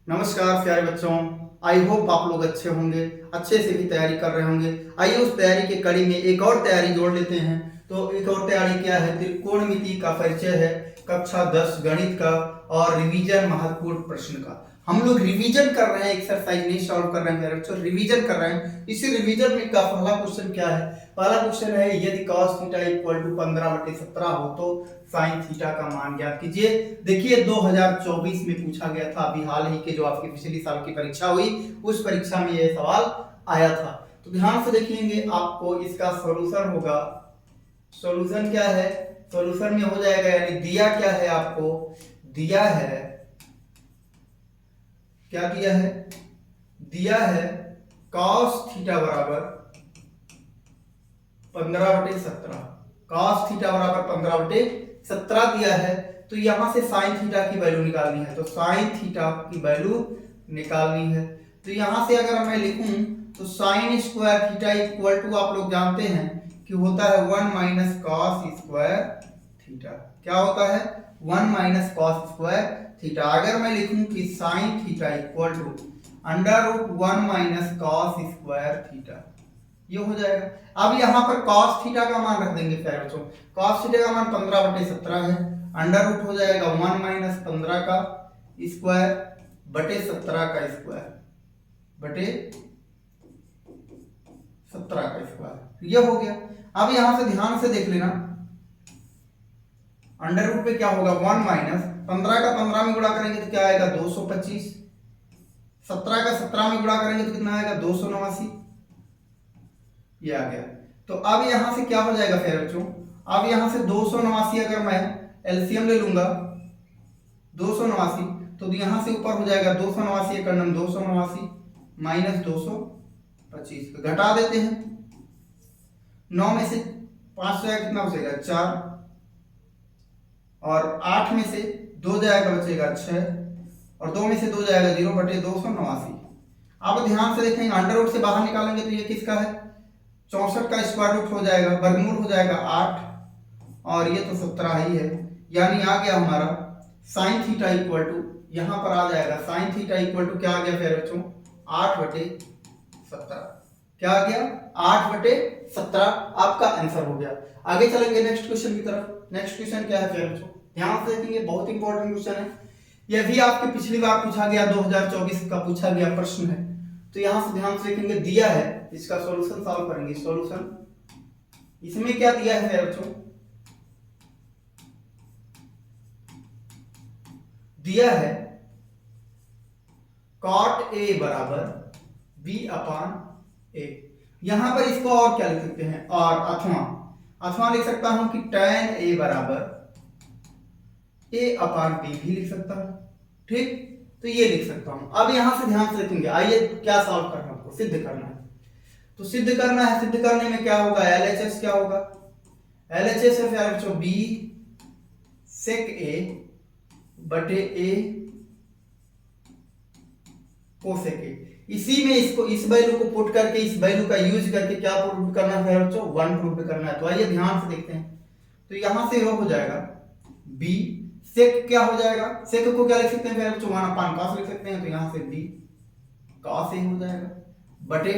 नमस्कार प्यारे बच्चों। आई होप आप लोग अच्छे होंगे, अच्छे से भी तैयारी कर रहे होंगे। आइए उस तैयारी के कड़ी में एक और तैयारी जोड़ लेते हैं। तो एक और तैयारी क्या है? त्रिकोणमिति का परिचय है, कक्षा 10 गणित का और रिवीजन महत्वपूर्ण प्रश्न का। हम लोग रिवीजन कर रहे हैं, एक्सरसाइज नहीं सॉल्व कर रहे हैं बच्चों, रिवीजन कर रहे हैं। इसी रिवीजन में का पहला क्वेश्चन क्या है? पहला क्वेश्चन है यदि cos थीटा इक्वल टू 15/17 हो तो sin थीटा का मान ज्ञात कीजिए। देखिए 2024 में पूछा गया था, अभी हाल ही के जो आपकी पिछली साल की परीक्षा हुई उस परीक्षा में यह सवाल आया था। तो ध्यान से देखेंगे, आपको इसका सॉल्यूशन होगा। सॉल्यूशन क्या है? सॉल्यूशन में हो जाएगा, यानी दिया क्या है आपको? दिया है, क्या दिया है? दिया है cos थीटा बराबर 15/17। cos थीटा बराबर 15/17 दिया है। तो यहां से sin थीटा की वैल्यू निकालनी है, तो sin थीटा की वैल्यू निकालनी है। तो यहां से अगर मैं लिखूं तो sin square theta equal to, आप लोग जानते हैं कि होता है 1 माइनस cos स्क्वायर थीटा। क्या होता है? 1 माइनस cos स्क्वायर थीटा। अगर मैं लिखूं कि sin theta equal to √1 minus cos square theta, ये हो जाएगा। अब यहाँ पर cos थीटा का मान रख देंगे प्यारे बच्चों। cos थीटा का मान 15/17 है, अंडर रूट हो जाएगा 1 माइनस 15 का स्क्वायर बटे 17 का स्क्वायर बटे 17 का स्क्वायर, ये हो गया। अब यहां से ध्यान से देख लेना, अंडर रूट पे क्या होगा? 1 माइनस 15 का 15 में गुणा करेंगे तो क्या आएगा? 225। 17 का 17 में गुणा करेंगे तो कितना आएगा? 289। ये आ गया। तो अब यहां से क्या हो जाएगा फिर बच्चों? अब यहां से 289 अगर मैं एलसीएम ले लूंगा 289, तो यहां से ऊपर हो जाएगा 289 एक नम 289 माइनस 225, घटा देते हैं। 9 में से 5 जाएगा कितना बचेगा? 4, और 8 में से 2 जाएगा बचेगा 6, और 2 में से 2 जाएगा 0/289। अब ध्यान से देखेंगे, अंडर रूट से बाहर निकालेंगे तो ये किसका है? 64 का स्क्वायर रूट हो जाएगा, वर्गमूल हो जाएगा 8, और ये तो 17 ही है। यानी आ गया हमारा sin थीटा इक्वल टू, यहां पर आ जाएगा sin थीटा इक्वल टू क्या आ गया फिर बच्चों? 8/17। क्या आ गया? 8/17 आपका आंसर हो गया। आगे चलेंगे नेक्स्ट क्वेश्चन की तरफ। नेक्स्ट क्वेश्चन क्या है फिर बच्चों? ध्यान से देखेंगे, बहुत इंपॉर्टेंट क्वेश्चन है। यह भी आपके पिछली बार पूछा गया, 2024 का पूछा गया प्रश्न है। तो यहां से ध्यान से देखेंगे, दिया है, इसका सॉल्यूशन सॉल्व करेंगे। सॉल्यूशन इसमें क्या दिया है फिर बच्चों? दिया है cot a बराबर b/a। यहां पर इसको और क्या लिख सकते हैं? और अथवा लिख सकता हूं कि tan a बराबर a/b भी लिख सकता हूं। ठीक, तो ये लिख सकता हूं। अब यहां से ध्यान से देखेंगे, आइए क्या सॉल्व करना है, आपको सिद्ध करना है। तो सिद्ध करना है, सिद्ध करने में क्या होगा? LHS क्या होगा? LHS है फिर बच्चों b sec a बटे a कोसेक a। इसी में इसको, इस वैल्यू को पुट करके, इस वैल्यू का यूज करके क्या प्रूव करना है बच्चों? 1 प्रूव करना है। तो आइए ध्यान से देखते हैं। तो यहां से वो हो जाएगा b sec, क्या हो जाएगा? sec को क्या लिख सकते हैं फिर बच्चों? 1/cos लिख सकते हैं। तो यहां से b cos a हो जाएगा बटे,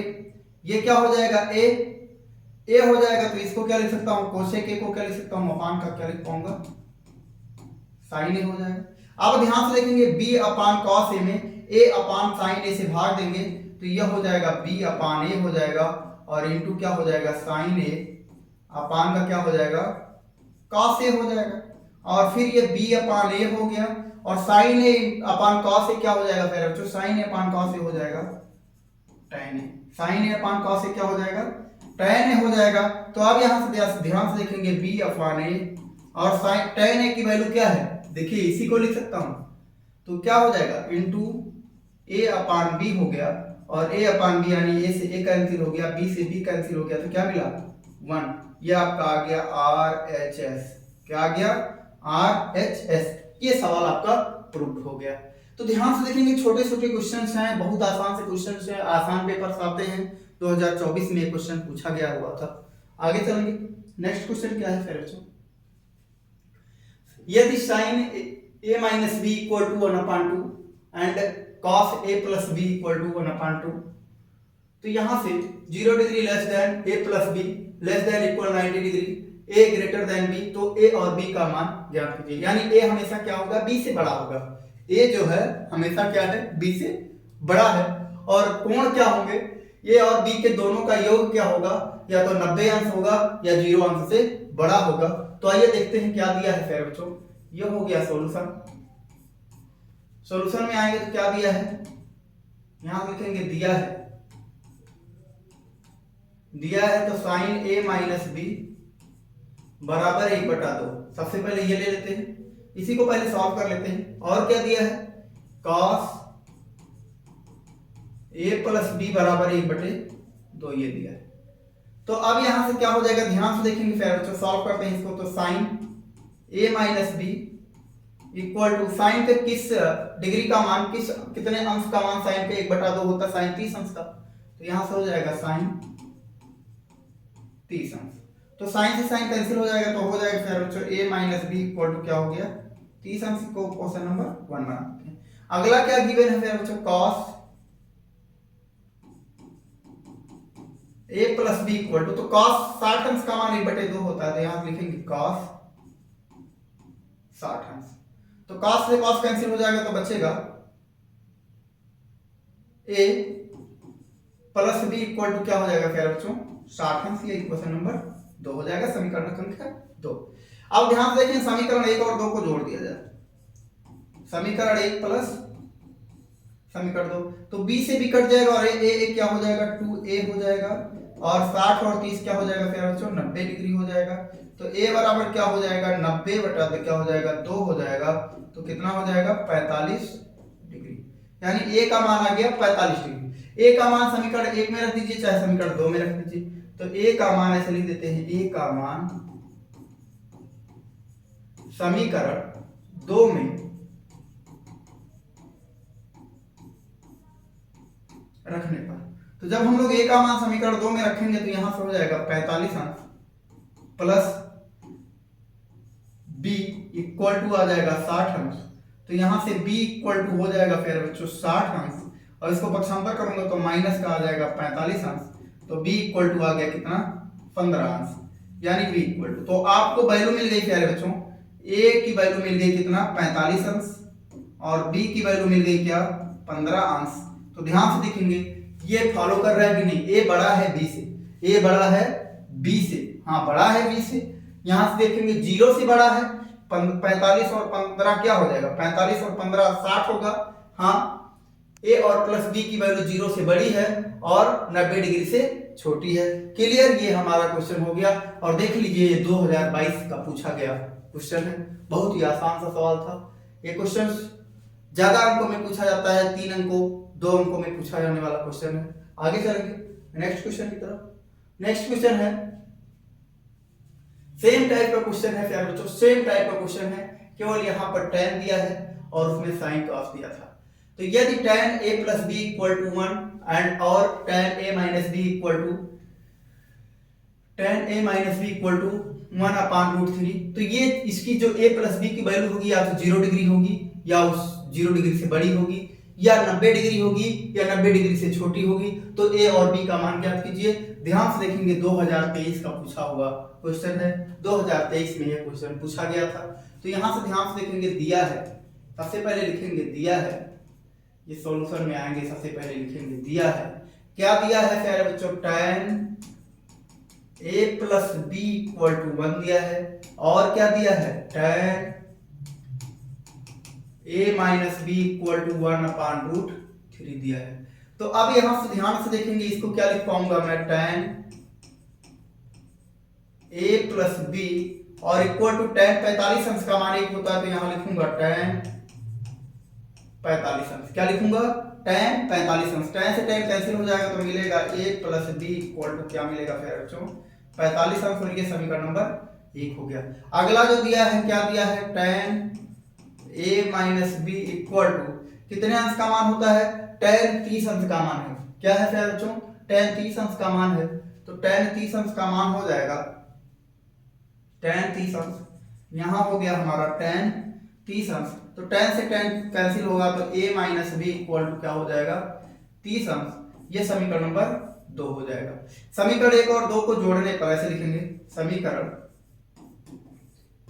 ये क्या हो जाएगा? a हो जाएगा। तो इसको क्या लिख सकता हूं? कोसेक a को क्या लिख सकता हूं? अपान का क्या लिख पाऊंगा? साइन a हो जाएगा। अब ध्यान से देखेंगे, b/cos a में a/sin a से भाग देंगे तो यह हो जाएगा b/a हो जाएगा, और इनटू क्या हो जाएगा? sin a अपान का क्या हो जाएगा? cos a हो जाएगा। और फिर ये b/a हो गया, और sin a/cos a क्या हो जाएगा फिर बच्चों? sin a/cos a हो जाएगा tan a। sin a/cos a क्या हो जाएगा? tan a हो जाएगा। तो अब यहां से ध्यान से देखेंगे, b/a और tan a की वैल्यू क्या है? देखिए इसी को लिख सकता हूं। तो क्या हो जाएगा? इनटू a/b हो गया, और a/b यानी a से a कैंसिल हो गया, b से b कैंसिल हो गया, तो क्या मिला? 1। ये आपका आ गया RHS। क्या आ गया? RHS। ये सवाल आपका प्रूव हो गया। तो ध्यान से देखेंगे, छोटे छोटे क्वेश्चंस हैं, बहुत आसान से क्वेश्चंस हैं, आसान पेपर्स आते हैं। 2024 में क्वेश्चन पूछा गया हुआ था। आगे चलेंगे, नेक्स्ट क्वेश्चन क्या है फिर बच्चों? यदि sin a - b = 1/2 and cos a plus B equal to 1/2। तो यहां से 0 degree less than a plus B less than equal 90 degree, a greater than b, तो a और b का मान ज्ञात कीजिए। यानी a हमेशा क्या होगा, b से बड़ा होगा। a जो है हमेशा क्या है, b से बड़ा है। और कोण क्या होंगे, a और b के दोनों का योग क्या होगा, या तो 90 अंश होगा या 0 अंश से बड़ा होगा। तो आइए देखते हैं क्या दिया है फिर बच्चों। ये हो गया सॉल्यूशन। सॉल्यूशन में आएंगे तो क्या दिया है, यहां लिखेंगे दिया है तो साइन a माइनस बी बराबर 1/2। सबसे पहले ये ले लेते हैं, इसी को पहले सॉल्व कर लेते हैं। और क्या दिया है, cos a प्लस बी बराबर 1/2 ये दिया है। तो अब यहां से क्या हो जाएगा, ध्यान से देखेंगे फिर बच्चों, सॉल्व करते हैं इसको। तो sine a minus B equal to sine के किस डिग्री का मान, कितने अंश का मान साइन के 1/2 होता है, साइन 30 अंश का। तो यहां से हो जाएगा साइन 30 अंश। तो साइन से साइन कैंसिल हो जाएगा, तो हो जाएगा फिर बच्चों a minus B equal to क्या हो गया 30 अंश को क्वेश्चन नंबर 1 बनाते हैं। अगला क्या गिवन है फिर बच्चों, cos a plus B equal to, तो cos 60 अंश का मान 1/2 होता है, तो यहां लिखेंगे cos 60 अंश। तो cos से cos कैंसिल हो जाएगा, तो बचेगा a plus B equal to क्या हो जाएगा फिर बच्चों 60 अंश। ये क्वेश्चन नंबर 2 हो जाएगा, समीकरण संख्या 2। अब ध्यान से देखें, समीकरण 1 और 2 को जोड़ दिया जाए। समीकरण 1 प्लस समीकरण 2, तो b से b कट जाएगा और a क्या हो जाएगा 2a हो जाएगा, और 60 और 30 क्या हो जाएगा फिर बच्चों 90 डिग्री हो जाएगा। तो a बराबर क्या हो जाएगा 90/2 क्या हो जाएगा 2 हो जाएगा, तो कितना हो जाएगा 45 डिग्री। यानी a का मान आ गया 45 डिग्री। a का मान समीकरण 1 में रख दीजिए, चाहे समीकरण 2 में रख दीजिए। तो a का मान ऐसे लिख देते हैं, a का मान समीकरण 2 में रखने पर, तो जब हम लोग a का मान समीकरण 2 में रखेंगे तो यहां से हो जाएगा 45 अंश प्लस b इक्वल टू आ जाएगा 60 अंश। तो यहां से b इक्वल टू हो जाएगा फिर बच्चों 60 अंश, और इसको पक्षांतर करूंगा तो माइनस का आ जाएगा 45 अंश। तो b इक्वल टू आ गया कितना 15 अंश, यानी b इक्वल टू, तो आपको वैल्यू मिल गई प्यारे बच्चों, a की वैल्यू मिल गई कितना 45 अंश, और b की वैल्यू मिल गई क्या 15 अंश। तो ध्यान से देखेंगे ये फॉलो कर रहा है कि नहीं, a बड़ा है b से, a बड़ा है b से, हाँ बड़ा है b से। यहां से देखेंगे 0 से बड़ा है, 45 और 15 क्या हो जाएगा 45 और 15 60 होगा। हाँ a और प्लस b की वैल्यू 0 से बड़ी है और 90 डिग्री से छोटी है। क्लियर, ये हमारा क्वेश्चन हो गया। और देख लीजिए ये 2022 का पूछा गया क्वेश्चन है, बहुत ही आसान सा सवाल था। ये क्वेश्चन ज्यादा अंकों में पूछा जाता है, 3 अंकों 2 अंकों में पूछा जाने वाला क्वेश्चन है। आगे चलेंगे नेक्स्ट क्वेश्चन की तरफ। नेक्स्ट क्वेश्चन है सेम टाइप का क्वेश्चन है प्यारे बच्चों, सेम टाइप का क्वेश्चन है, केवल यहाँ पर tan दिया है और उसमें sin cos दिया था। तो यदि tan a plus B equal to 1 and और tan a minus B equal to 1/√3, तो ये इसकी जो a प्लस बी की वैल्यू होगी या तो 0 डिग्री होगी या उस 0 डिग्री से बड़ी होगी, या 90 डिग्री होगी या 90 डिग्री से छोटी होगी। तो a और b का मान ज्ञात कीजिए। ध्यान से देखेंगे 2023 का पूछा हुआ क्वेश्चन है, 2023 में यह क्वेश्चन पूछा गया था। तो यहां से ध्यान से देखेंगे दिया है, सबसे पहले लिखेंगे दिया है, ये सॉल्यूशन में आएंगे सबसे पहले लिखेंगे दिया है। क्या दिया है प्यारे बच्चों, tan a plus B equal to 1 दिया है, और क्या दिया है tan a minus B equal to 1/√3 दिया है। तो अब यहां से ध्यान से देखेंगे, इसको क्या लिख पाऊंगा मैं, tan a प्लस बी और इक्वल टू tan 45 अंश का मान 1 होता है, तो यहां लिखूंगा tan 45 अंश। क्या लिखूंगा tan 45 अंश, tan से tan कैंसिल हो जाएगा तो मिलेगा a plus B equal to क्या मिलेगा फिर बच्चों 45 अंश, और ये समीकरण नंबर 1 हो गया। अगला जो दिया है क्या दिया है, tan a minus B equal to कितने अंश का मान होता है, tan 30 अंश का मान है। क्या है फिर बच्चों, tan 30 अंश का मान है, तो tan 30 अंश का मान हो जाएगा tan 30 अंश, यहां हो गया हमारा tan 30 अंश। तो 10 से 10 कैंसिल होगा तो a minus B equal to क्या हो जाएगा 30 अंश। ये समीकरण नंबर 2 हो जाएगा। समीकरण 1 और 2 को जोड़ने पर ऐसे लिखेंगे समीकरण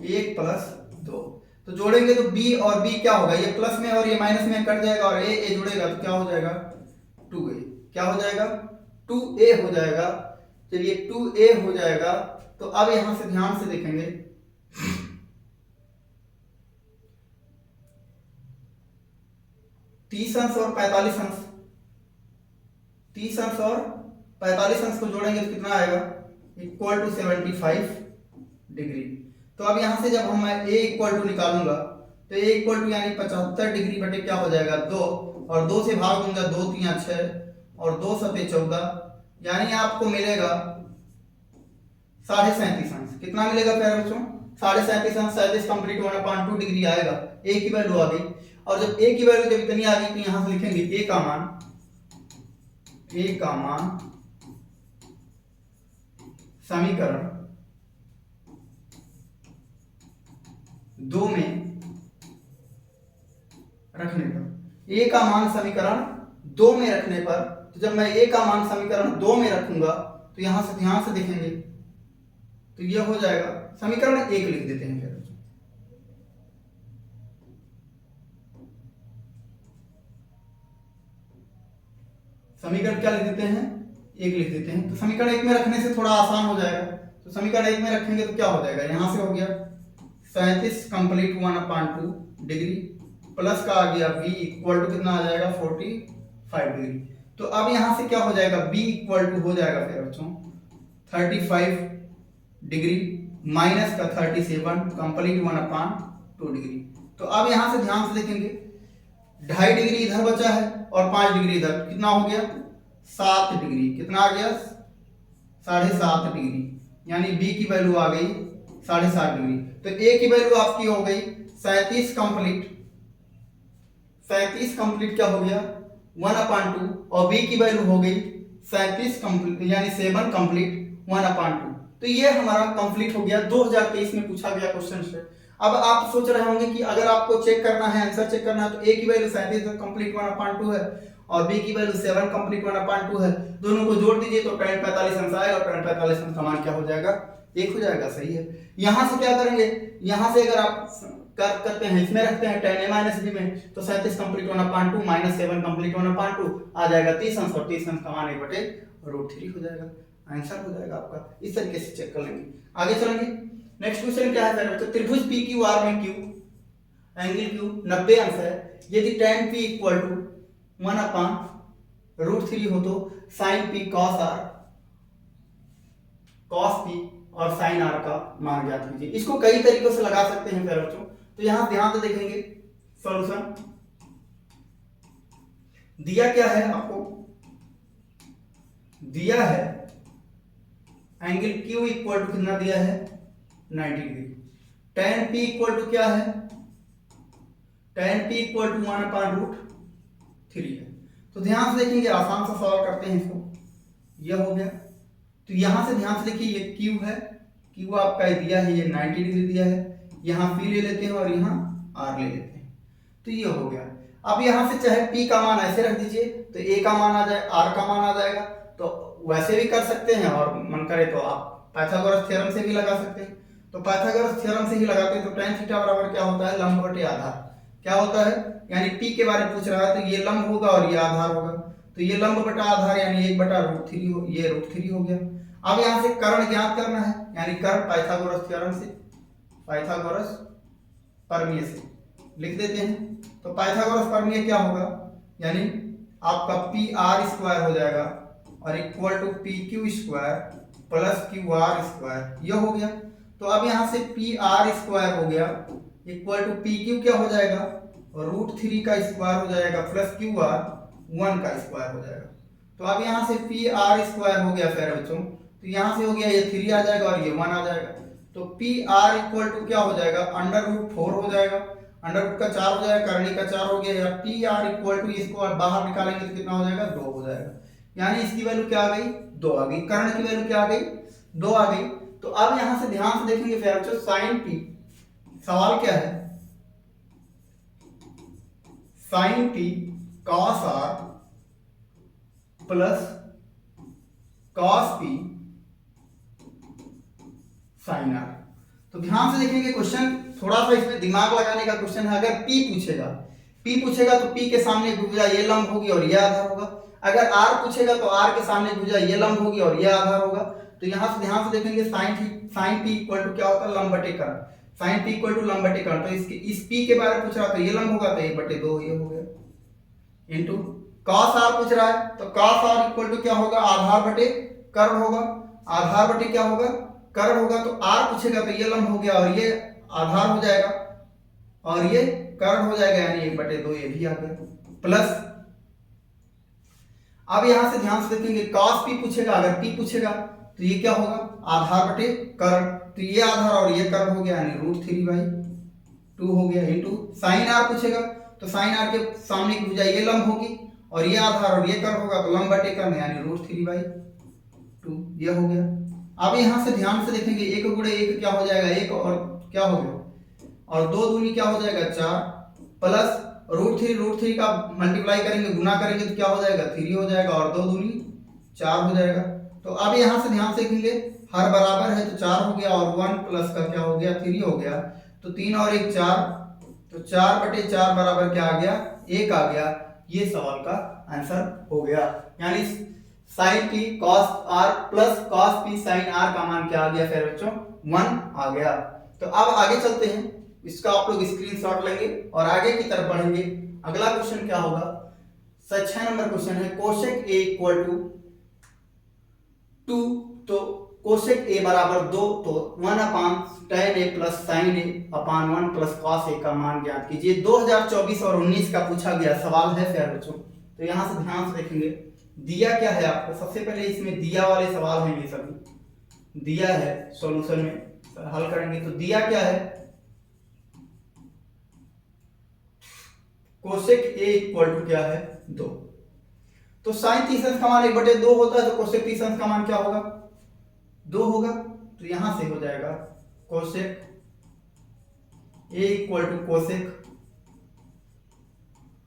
1 प्लस 2। तो जोड़ेंगे तो b और b क्या होगा, ये प्लस में और ये माइनस में कट जाएगा और a जुड़ेगा तो क्या हो जाएगा 2a। क्या हो जाएगा 2a हो जाएगा। चलिए 2a हो जाएगा। तो अब यहां से ध्यान से देखेंगे 30 अंश और 45 अंश, 30 अंश और 45 अंश को जोड़ेंगे तो कितना आएगा इक्वल टू 75 डिग्री। तो अब यहां से जब हम a इक्वल टू निकालूंगा तो a इक्वल टू यानी 75 डिग्री बटे क्या हो जाएगा 2, और 2 से भाग दूंगा 2 3 6 और 2 7 14, यानी आपको मिलेगा 37.5 अंश। कितना मिलेगा प्यारे बच्चों 37.5 अंश। 37 कंप्लीट 1/2 डिग्री आएगा। a की वैल्यू आ गई, और जब a की वैल्यू जब इतनी आ गई तो यहां से लिखेंगे a का मान समीकरण 2 में रखने पर, a का मान समीकरण 2 में रखने पर, तो जब मैं a का मान समीकरण 2 में रखूंगा तो यहां से ध्यान से देखेंगे तो यह हो जाएगा समीकरण 1 लिख देते हैं। फिर समीकरण क्या लिख देते हैं 1 लिख देते हैं। तो समीकरण 1 में रखने से थोड़ा आसान हो जाएगा। तो समीकरण 1 में रखेंगे तो क्या हो जाएगा, यहां से हो गया 37 कंप्लीट 1/2 डिग्री प्लस का आ गया b इक्वल टू कितना आ जाएगा 45 डिग्री। तो अब यहां से क्या हो जाएगा b इक्वल टू हो जाएगा फिर बच्चों 35 डिग्री माइनस का 37 कंप्लीट 1/2 डिग्री। तो अब यहां से ध्यान से देखेंगे 2.5 डिग्री इधर बचा है और 5 डिग्री इधर, कितना हो गया 7 डिग्री। कितना आ गया 7.5 डिग्री, यानी b की वैल्यू आ गई 7.5 डिग्री। तो a की वैल्यू आपकी हो गई 37 कंप्लीट क्या हो गया 1/2, और b की वैल्यू हो गई 37 कंप्लीट यानी 7 कंप्लीट 1/2। तो ये हमारा कंप्लीट हो गया 2023 में पूछा गया क्वेश्चन से। अब आप सोच रहे होंगे कि अगर आपको चेक करना है, आंसर चेक करना है, तो a की वैल्यू 37 कंप्लीट 1/2 है और b की वैल्यू 7 कंप्लीट 1/2 है। दोनों को जोड़ दीजिए तो tan 45 अंश आएगा और tan 45 अंश का मान क्या हो जाएगा 1 हो जाएगा। सही है। यहां से क्या करेंगे, यहां से अगर आप करते हैं इसमें रखते हैं tan a माइनस b में, तो 37 कंप्लीट 1/2 माइनस 7 कंप्लीट 1/2 आ जाएगा 30 अंश, और 30 अंश का मान 1/√3 हो जाएगा। आंसर हो जाएगा आपका। इस तरीके से चेक कर लेंगे। आगे चलेंगे। नेक्स्ट क्वेश्चन क्या है बच्चों, त्रिभुज PQR में Q एंगल Q 90 अंश है। यदि tan P इक्वल टू 1/√3 हो तो sin P cos P और sin R का मान ज्ञात कीजिए। इसको कई तरीकों से लगा सकते हैं प्यारे बच्चों। तो यहां ध्यान से देखेंगे सॉल्यूशन दिया क्या है आपको, दिया है एंगल Q इक्वल टू कितना दिया है 90 degree. tan P equal to क्या है, tan P इक्वल टू 1/√3 है। तो ध्यान से देखेंगे, आसान सा सवाल करते हैं इसको। यह हो गया। तो यहां से ध्यान से देखिए ये Q है, Q आपका दिया है ये 90 डिग्री दिया है। यहाँ P ले लेते हैं और यहाँ R ले लेते हैं। तो ये हो गया। अब यहाँ से चाहे P का मान ऐसे रख दीजिए तो A का मान आ जाए, R का मान आ जाएगा। तो वैसे भी कर सकते हैं और मन करे तो आप पाइथागोरस थ्योरम से भी लगा सकते हैं। तो पाइथागोरस थ्योरम से ही लगाते हैं तो tan थीटा बराबर क्या होता है लंब बटे आधार। क्या होता है, यानी P के बारे में पूछ रहा है तो ये लंब होगा और ये आधार होगा। तो ये लंब बटा आधार यानी 1/√3 हो, ये √3 हो गया। अब यहाँ से कर्ण ज्ञात करना है, यानी कर्ण पाइथागोरस थ्योरम से, पाइथागोरस प्रमेय से लिख देते हैं। तो पाइथागोरस प्रमेय क्या होगा, यानी आपका PR² हो जाएगा और equal to PQ² plus QR², यह हो गया। तो अब यहाँ से PR² हो गया इक्वल टू PQ क्या हो जाएगा √3 का स्क्वायर हो जाएगा प्लस QR 1 का स्क्वायर हो जाएगा। तो अब यहाँ से PR² हो गया प्यारे बच्चों। तो यहाँ से हो गया ये 3 आ जाएगा और ये 1 आ जाएगा। तो PR इक्वल टू क्या हो जाएगा √4 हो जाएगा, √ का 4 हो जाएगा, करणी का 4 हो गया। या PR इक्वल टू इसको बाहर निकालेंगे तो कितना हो जाएगा 2 हो जाएगा, यानी इसकी वैल्यू क्या आ गई 2 आ गई। कर्ण की वैल्यू क्या आ गई 2 आ गई। तो अब यहाँ से ध्यान से देखेंगे प्यारे बच्चों sin P, सवाल क्या है sine T cos R plus cos P sine R. तो ध्यान से देखेंगे क्वेश्चन, थोड़ा सा इसमें दिमाग लगाने का क्वेश्चन है। अगर P पूछेगा तो P के सामने भुजा ये लंब होगी और ये आधार होगा। अगर R पूछेगा तो R के सामने भुजा ये लंब होगी और ये आधार होगा। तो यहाँ से ध्यान से देखेंगे साइन P इक्वल टू क्या होता है, लंब बटे कर्ण। साइन P इक्वल टू लंब बटे कर्ण, तो इसके इस P के बारे में पूछ रहा तो ये लंब होगा तो 1/2 ये हो गया। इनटू cos R पूछ रहा है तो cos R इक्वल टू क्या होगा, आधार बटे कर्ण होगा। आधार बटे क्या होगा, कर्ण होगा। तो R पूछेगा तो ये लंब हो गया और ये आधार हो जाएगा और ये कर्ण हो जाएगा, यानी 1/2 ये भी आ गया। प्लस अब यहां से ध्यान से देखेंगे cos P पूछेगा, अगर P पूछेगा तो ये क्या होगा, आधार बटे कर्ण। तो ये आधार और ये कर्ण हो गया, यानी √3/2 हो गया। इनटू साइन R पूछेगा तो साइन R के सामने की भुजा ये लंब होगी और ये आधार और ये कर्ण होगा, तो लंब बटे कर्ण यानी √3/2 ये हो गया। अब यहां से ध्यान से देखेंगे 1 गुणे 1 क्या हो जाएगा, 1 और क्या हो गया, और 2 दूनी क्या हो जाएगा 4, प्लस √3 का मल्टीप्लाई करेंगे, गुना करेंगे तो क्या हो जाएगा 3 हो जाएगा और 2 दूनी 4 हो जाएगा। तो अब यहां से ध्यान से देखेंगे हर बराबर है तो 4 हो गया और 1 प्लस का क्या हो गया 3 हो गया। तो 3 और 1 4, तो 4/4 बराबर क्या आ गया, 1 आ गया। ये सवाल का आंसर हो गया, यानी sine P cos R plus cos P sin R का मान क्या आ गया फिर बच्चों, 1 आ गया। तो अब आगे चलते हैं, इसका आप लोग स्क्रीनशॉट लेंगे और आगे की तरफ बढ़ेंगे। अगला क्वेश्चन क्या होगा, 6 नंबर क्वेश्चन है, कोसेक A इक्वल टू 2। तो कोसेक A बराबर 2, तो 1/tan A plus sin A upon 1 plus cos A का मान ज्ञात कीजिए। 2024 और 19 का पूछा गया सवाल है फिर बच्चों। तो यहाँ से ध्यान से देखेंगे दिया क्या है आपको, सबसे पहले इसमें दिया वाले सवाल हैं, ये सभी दिया है सॉल्यूशन में हल करेंगे। तो दिया क्या है, कोसेक A इक्वल टू क्या है 2। तो साइन थीसिस का मान 1/2 होता है, तो कोसेक थीसिस का मान क्या होगा 2 होगा। तो यहां से हो जाएगा cosec A equal to cosec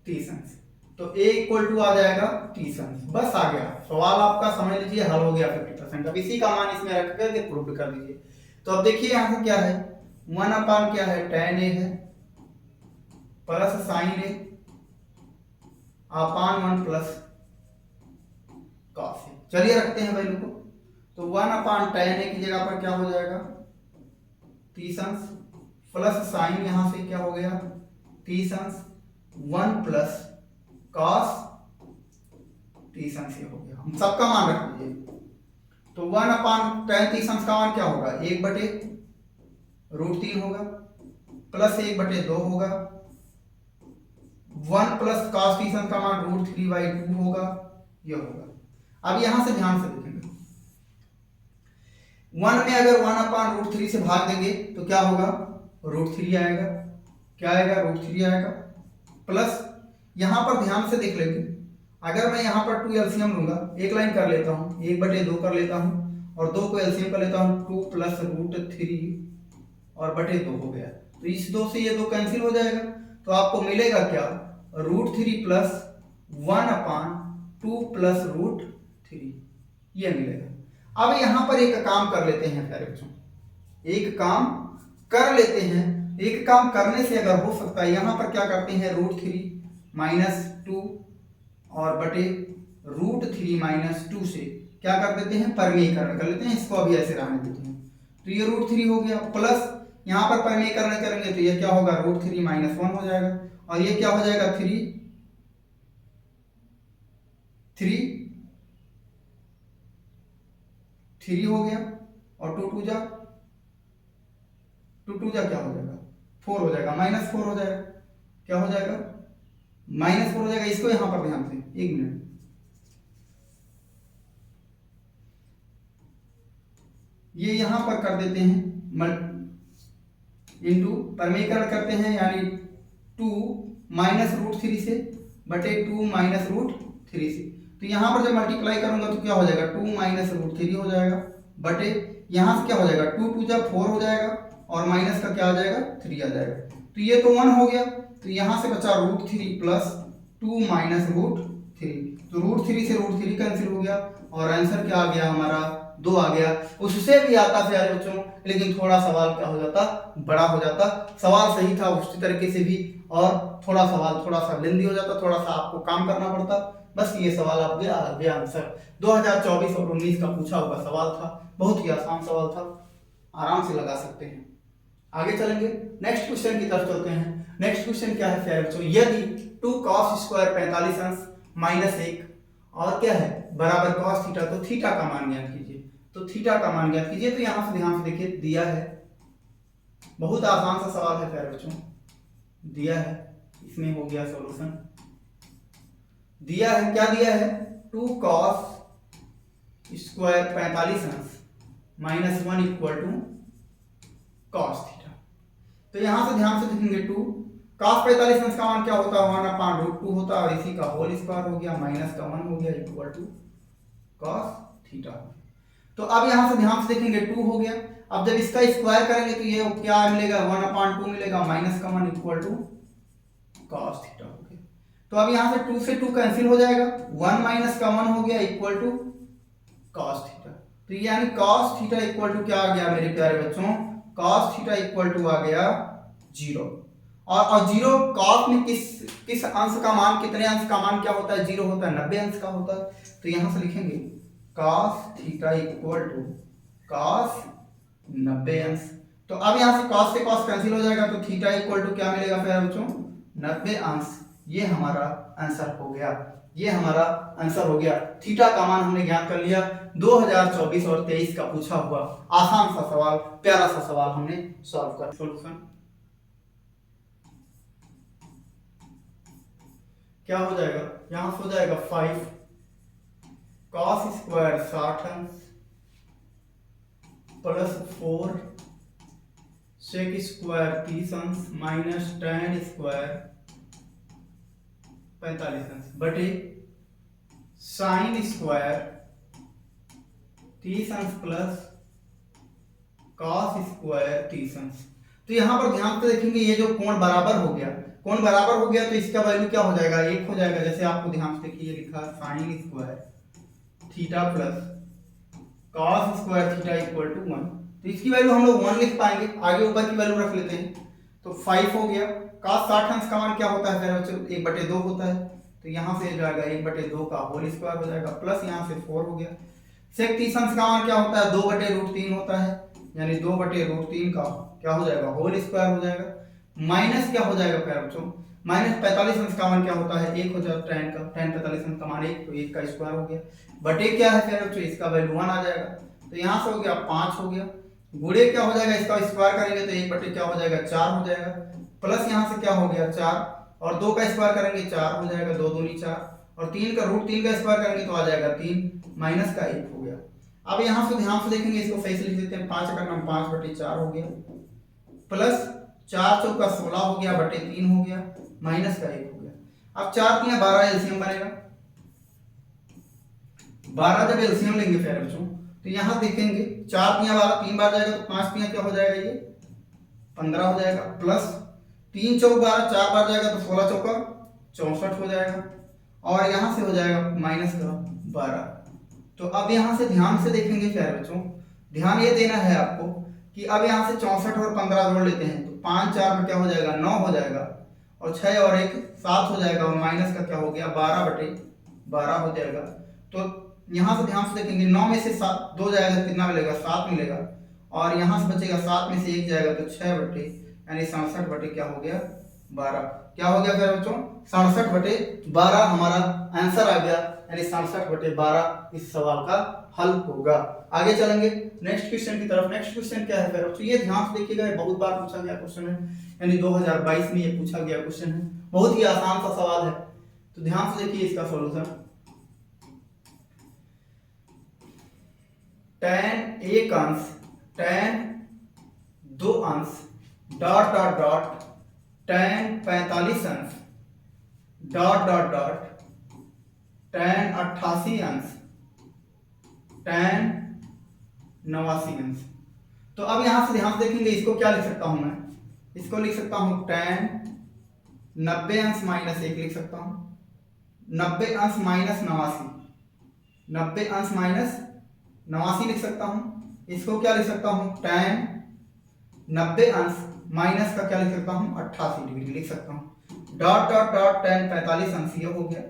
thesis. तो A इक्वल टू आ जाएगा थीसिस, बस आ गया सवाल आपका, समझ लीजिए हल हो गया 50%। अब इसी का मान इसमें रख करके प्रूव कर दीजिए। तो अब देखिए यहां से क्या है, 1 क्या है tan A है plus sin A upon 1 plus cos A। चलिए रखते हैं वैल्यू को। तो 1/tan A की जगह पर क्या हो जाएगा थीसिस प्लस साइन, यहां से क्या हो गया थीसिस 1 प्लस cos थीसिस ये हो गया। हम सबका मान रख लीजिए। तो 1/tan थीसिस का मान क्या होगा 1/√3 होगा प्लस 1/2 होगा, 1 प्लस cos थीसिस का मान √3/2 होगा, ये होगा। अब यहां से ध्यान से देखेंगे 1 में अगर 1/√3 से भाग देंगे तो क्या होगा √3 आएगा, क्या आएगा √3 आएगा। प्लस यहां पर ध्यान से देख लेंगे, अगर मैं यहां पर 2 एलसीएम लूंगा, एक लाइन कर लेता हूं 1/2 कर लेता हूं और 2 को एलसीएम कर लेता हूं, 2 प्लस √3 और बटे 2 हो गया। तो इस 2 से ये 2 कैंसिल हो जाएगा, तो आपको मिलेगा क्या √3 प्लस 1/2 प्लस √3 ये मिलेगा। अब यहां पर एक काम कर लेते हैं प्यारे बच्चों, एक काम कर लेते हैं। एक काम करने से अगर हो सकता है, यहां पर क्या करते हैं √3 माइनस 2 और बटे √3 - 2 से क्या कर देते हैं परमेयीकरण कर लेते हैं, इसको अभी ऐसे रहने देते हैं। तो ये √3 हो गया, प्लस यहां पर परमेयीकरण करेंगे तो ये क्या होगा √3 - 1 हो जाएगा और ये क्या हो जाएगा 3 हो गया और 2 2 जा क्या हो जाएगा 4 हो जाएगा, -4 हो जाएगा, क्या हो जाएगा -4 हो जाएगा। इसको यहां पर ध्यान से 1 मिनट, ये यहां पर कर देते हैं इंटू परमेयीकरण करते हैं, यानी 2 -√3 से बटे 2 -√3 से। तो यहां पर जब मल्टीप्लाई करूंगा तो क्या हो जाएगा 2 -√3 हो जाएगा बटे यहां से क्या हो जाएगा 2 2 जा 4 हो जाएगा और माइनस का क्या आ जाएगा 3 आ जाएगा। तो ये तो 1 हो गया, तो यहां से बचा √3 प्लस 2 माइनस रूट 3। तो रूट 3 से रूट 3 कैंसिल हो गया और आंसर क्या आ गया हमारा 2 आ गया। उससे भी आता प्यारे बच्चों, लेकिन थोड़ा सवाल क्या हो जाता, बड़ा हो जाता। सवाल सही था उसी तरीके से भी, और थोड़ा सवाल थोड़ा सा लेंदी हो जाता, थोड़ा सा आपको काम करना पड़ता। बस ये सवाल आप गया आंसर 2024 और 19 का पूछा हुआ सवाल था। बहुत ही आसान सवाल था, आराम से लगा सकते हैं। आगे चलेंगे, नेक्स्ट क्वेश्चन की तरफ चलते हैं। नेक्स्ट क्वेश्चन क्या है प्यारे बच्चों, यदि 2 cos स्क्वायर 45 अंश माइनस 1 और क्या है बराबर cos थीटा, तो थीटा का मान ज्ञात कीजिए। तो थीटा का मान ज्ञात कीजिए। तो यहां से ध्यान से देखिए, दिया है, बहुत आसान सा सवाल है प्यारे बच्चों, दिया है, इसमें हो गया सॉल्यूशन। दिया है, क्या दिया है, 2 cos स्क्वायर 45 अंश minus 1 equal to cos theta. तो यहां से ध्यान से देखेंगे 2 cos 45 अंश का मान क्या होता है 1/√2 होता है, और इसी का होल स्क्वायर हो गया, माइनस का 1 हो गया इक्वल टू cos थीटा। तो अब यहां से ध्यान से देखेंगे 2 हो गया। अब जब इसका स्क्वायर करेंगे तो ये क्या मिलेगा 1/2 मिलेगा, माइनस का 1 इक्वल टू cos थीटा हो गया। तो अब यहां से 2 से 2 कैंसिल हो जाएगा, 1 माइनस का 1 हो गया इक्वल टू cos थीटा। तो यानी cos थीटा इक्वल टू क्या आ गया मेरे प्यारे बच्चों, cos थीटा इक्वल टू आ गया 0। और 0 cos में किस अंश का मान, कितने अंश का मान क्या होता है, 0 होता है, 90 अंश का होता है। तो यहां से लिखेंगे cos theta equal to cos 90 अंश। तो अब यहां से cos से cos कैंसिल हो जाएगा, तो थीटा इक्वल टू क्या मिलेगा प्यारे बच्चों 90 अंश। ये हमारा आंसर हो गया, ये हमारा आंसर हो गया। थीटा का मान हमने ज्ञात कर लिया। 2024 और 23 का पूछा हुआ आसान सा सवाल, प्यारा सा सवाल हमने सॉल्व कर। सॉल्यूशन क्या हो जाएगा, यहां से हो जाएगा 5 cos स्क्वायर 60 अंश प्लस 4 sec स्क्वायर 30 अंश माइनस tan स्क्वायर 45 अंश बटे sin स्क्वायर 30 अंश प्लस cos स्क्वायर 30 अंश। तो यहां पर ध्यान से देखेंगे, ये जो कोण बराबर हो गया, कोण बराबर हो गया, तो इसका वैल्यू क्या हो जाएगा 1 हो जाएगा। जैसे आपको ध्यान से देखिए, लिखा sin square theta plus cos square theta equal to 1। तो इसकी वैल्यू हम लोग 1 लिख पाएंगे, आगे ऊपर की वैल्यू रख लेते हैं। तो 5 हो गया। cos 60 अंश का मान क्या होता है फिर बच्चों 1/2 होता है। तो यहां से जाएगा 1/2 का होल स्क्वायर हो जाएगा, प्लस यहां से 4 हो गया। sec 30 अंश का मान क्या होता है 2/√3 होता है, यानी 2/√3 का क्या हो जाएगा होल स्क्वायर हो जाएगा, माइनस क्या हो जाएगा प्यारे बच्चों माइनस 45 अंश का मान क्या होता है 1 हो जाएगा, tan का tan 45 अंश का मान 1, तो 1 का स्क्वायर हो गया, बटे क्या है प्यारे बच्चों इसका वैल्यू 1 आ जाएगा। तो यहां से हो गया 5 हो गया, गुणे क्या हो जाएगा इसका स्क्वायर करेंगे तो 1 बटे क्या हो जाएगा 4 हो जाएगा, प्लस यहां से क्या हो गया 4 और 2 का स्क्वायर करेंगे 4 हो जाएगा, 2 दूनी 4 और 3 का √3 का स्क्वायर करेंगे तो आ जाएगा 3 माइनस का 1 हो गया। अब यहां से ध्यान से देखेंगे, इसको सही से लिख देते हैं, 5 का नाम 5/4 हो गया, प्लस 4 चौका 16 हो गया, बटे 3 हो गया, माइनस का 1 हो गया। अब 4 3 12 एलसीएम बनेगा, 12 जब एलसीएम लेंगे प्यारे बच्चों तो यहां देखेंगे 4 3 12 3 बार जाएगा तो 5 3 क्या हो जाएगा ये 15 हो जाएगा, प्लस 3 चौक 12 4 बार जाएगा तो 16 चौका 64 हो जाएगा, और यहां से हो जाएगा माइनस का 12। तो अब यहां से ध्यान से देखेंगे प्यारे बच्चों, ध्यान ये देना है आपको कि अब यहां से 64 और 15 जोड़ लेते हैं तो 5 4 में क्या हो जाएगा 9 हो जाएगा, और 6 और 1 7 हो जाएगा, और माइनस का क्या हो गया 12/12 हो जाएगा। तो यहां से ध्यान से देखेंगे 9 में से 7 2 जाएगा कितना मिलेगा 7 मिलेगा, और यहां से बचेगा 7 में से 1 जाएगा तो 6 बटे यानी 67 बटे क्या हो गया 12। क्या हो गया फिर बच्चों 67/12 हमारा आंसर आ गया, यानी 67/12 इस सवाल का हल होगा। आगे चलेंगे नेक्स्ट क्वेश्चन की तरफ। नेक्स्ट क्वेश्चन क्या है फिर, तो ये ध्यान से देखिएगा, बहुत बार पूछा गया क्वेश्चन है, यानी 2022 में ये पूछा गया क्वेश्चन है, बहुत ही आसान सा सवाल है। तो ध्यान से देखिए इसका सॉल्यूशन, tan 1 अंश tan 2 अंश डॉट डॉट डॉट tan 45 अंश डॉट डॉट डॉट tan 88 अंश tan 89 अंश। तो अब यहां से ध्यान से देखेंगे, इसको क्या लिख सकता हूं मैं, इसको लिख सकता हूं tan 90 अंश माइनस 1 लिख सकता हूं, 90 अंश माइनस 89, 90 अंश माइनस 89 लिख सकता हूं। इसको क्या लिख सकता हूं, tan 90 अंश माइनस का क्या लिख सकता हूं, 88 डिग्री लिख सकता हूं। डॉट डॉट डॉट tan 45 अंश ये हो गया।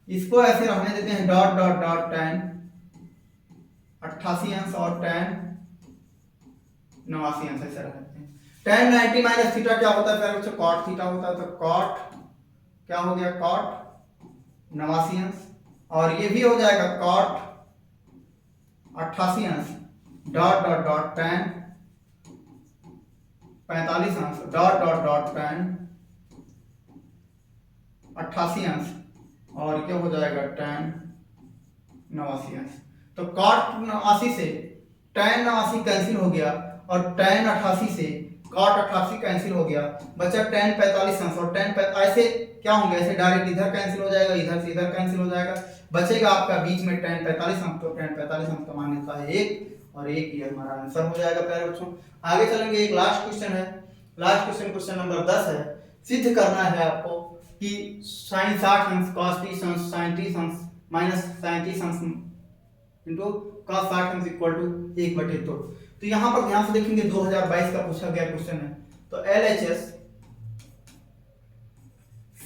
इसको ऐसे रहने देते हैं, डॉट डॉट डॉट tan 88 अंश और tan 89 अंश ऐसे रहते हैं। tan 90 माइनस थीटा क्या होता है फिर बच्चों, cot थीटा होता है। तो cot क्या हो गया, cot 89 अंश, और ये भी हो जाएगा cot 88 अंश डॉट डॉट डॉट tan 45 अंश डॉट डॉट डॉट tan 88 अंश, और क्या हो जाएगा tan 89 अंश। तो cot 89 से tan 89 कैंसिल हो गया, और tan 88 से cot 88 कैंसिल हो गया, बचा tan 45 अंश। और tan ऐसे क्या होंगे, ऐसे डायरेक्ट इधर कैंसिल हो जाएगा, इधर से इधर कैंसिल हो जाएगा, बचेगा आपका बीच में tan 45 अंश। तो tan 45 अंश का मान होता है 1, और 1 ये हमारा आंसर हो जाएगा प्यारे बच्चों। आगे चलेंगे, एक लास्ट क्वेश्चन है। लास्ट क्वेश्चन, क्वेश्चन नंबर 10 है। सिद्ध करना है आपको कि sin 60 अंश cos 30 अंश sin 30 अंश माइनस sin 30 अंश इनटू cos 60 अंश इक्वल टू 1/2। तो यहां पर ध्यान से देखेंगे 2022 का पूछा गया क्वेश्चन है। तो LHS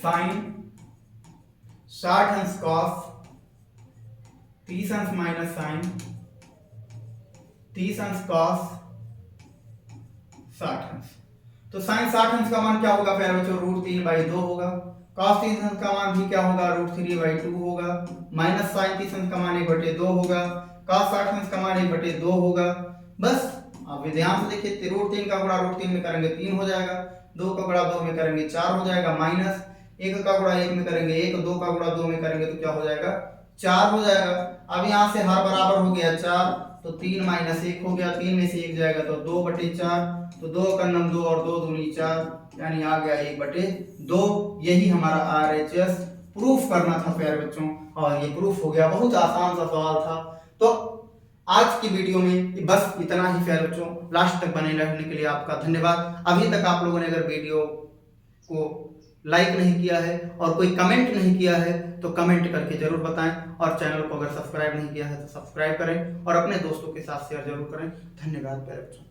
sin 60 अंश cos 30 अंश माइनस sin 30 अंश cos 60 अंश। तो sin 60 अंश का मान क्या होगा प्यारे बच्चों, √3/2 होगा। cos 30 अंश का मान भी क्या होगा, √3/2 होगा। माइनस sin 30 अंश का मान 1/2 होगा। cos 60 अंश का मान 1/2 होगा। बस अब ध्यान से देखिए, √3 का गुणा √3 में करेंगे 3 हो जाएगा, 2 का गुणा 2 में करेंगे 4 हो जाएगा, माइनस 1 का गुणा 1 में करेंगे 1, 2 का गुणा 2 में करेंगे तो क्या हो जाएगा, 4 हो जाएगा। अब यहाँ से हर बराबर हो गया 4, तो 3 माइनस 1 हो गया, 3 में से 1 जाएगा तो 2/4, तो 2 का नम 2 और 2 दूनी 4, यानी आ गया 1/2। यही हमारा RHS प्रूफ करना था प्यारे बच्चों, और ये प्रूफ हो गया। बहुत आसान सा सवाल था। तो आज की वीडियो में बस इतना ही प्यारे बच्चों। लास्ट तक बने रहने के लिए आपका धन्यवाद। अभी तक आप लोगों ने अगर वीडियो को लाइक नहीं किया है और कोई कमेंट नहीं किया है तो कमेंट करके जरूर बताएं, और चैनल को अगर सब्सक्राइब नहीं किया है तो सब्सक्राइब करें, और अपने दोस्तों के साथ शेयर जरूर करें। धन्यवाद प्यारे बच्चों।